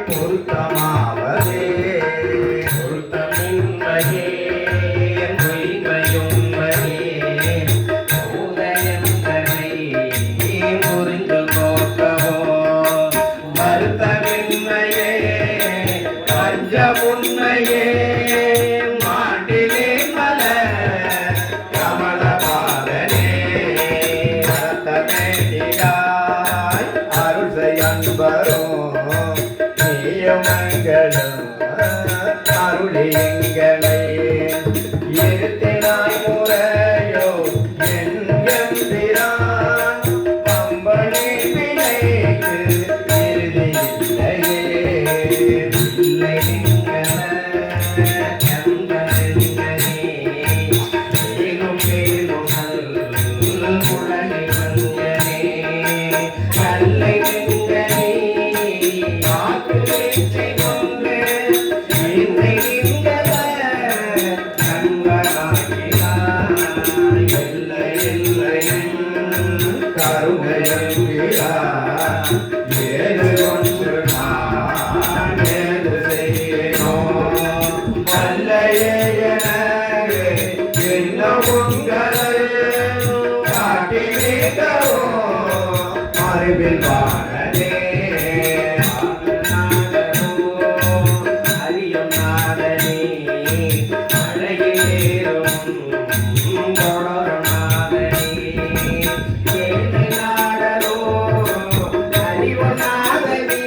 பொருத்தமாவதே பொருத்தமின்மையே பொய்மையுண்மையே உதயந்தனை புரிந்து நோக்கவோ வருத்தமின்மையே பஞ்சமுண்மையே மாண்டிலே மல கமலபாதனே ரத்தமேடிகாய் அருள் செய்யன்பரோ மங்களும் அருளியங்களை இருத்தினாய் முறையோ என்கிறான் பம்பனி பிழைக்கு இறுதியில்லையே இல்லை அறிவில் வாழலே அறியும் நாதனே அழகேறும் நாதனே ஏழு நாடலோ அறிவு நாதனே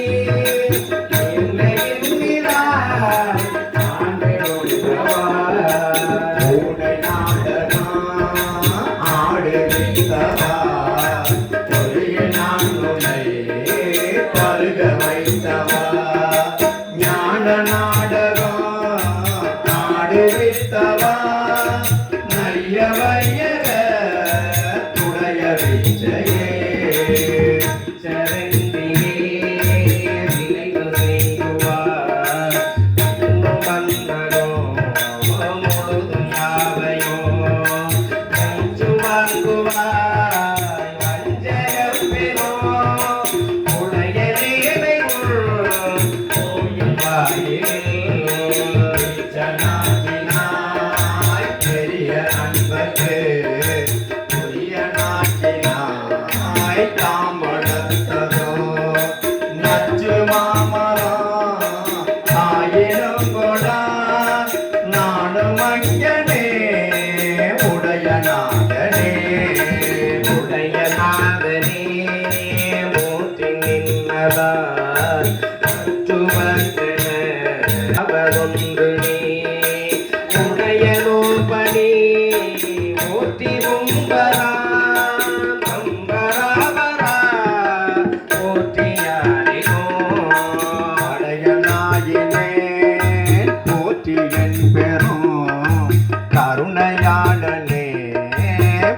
கருணையாளனே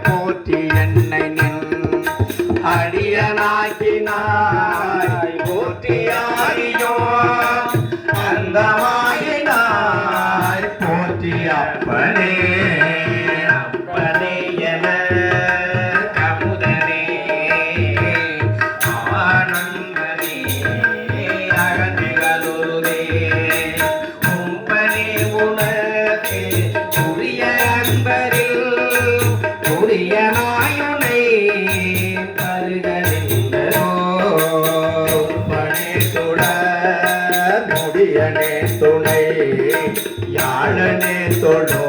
போற்றி என்னை நின் அடியனாக்கினாய் போற்றியாரியோ அந்தமாயினாய் போற்றி அப்பனே அப்பனே என கமுதனே ஆனந்தனே அகதிகளுதே உம்பனே உனக்கு உரிய அன்பரில் உரிய நாயுனை பருகலிந்தோ பனே சுட முடியனே துணை யாழனே தொழோ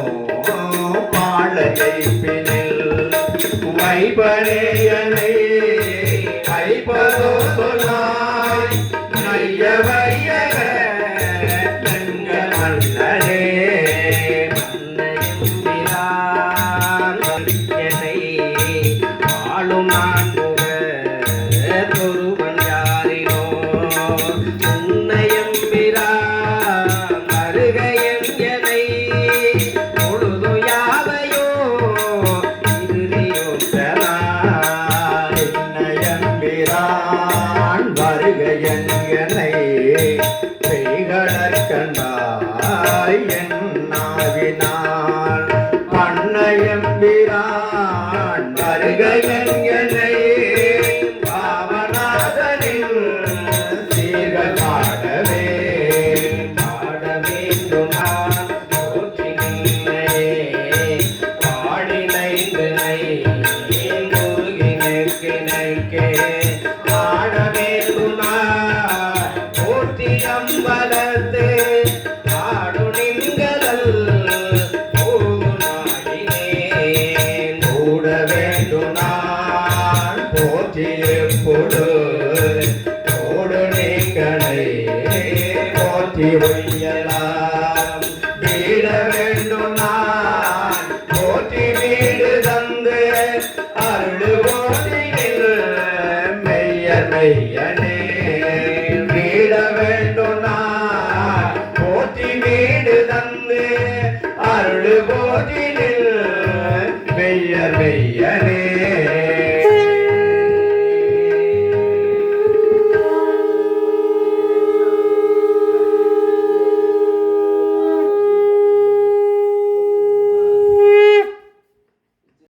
பாழனை பினில் வைபனேயனை வைபதோ சொன்னாய் நைய வையக எங்கள் மன்னனே மன்னையம்பிரான் என்னை ஆளும் நான் முக தொருவன் யாரினோ உன்னையம்பிரான் வருக எனை பொழுது யாவையோ என்னையம்பிரான் வருக எனை பெய்களற்கண்டாய் என்னாவினான் பண்ணையம்பிரான் வருக எனை பாவநாதனின் சீர்க போற்றி ஒய்யலாம்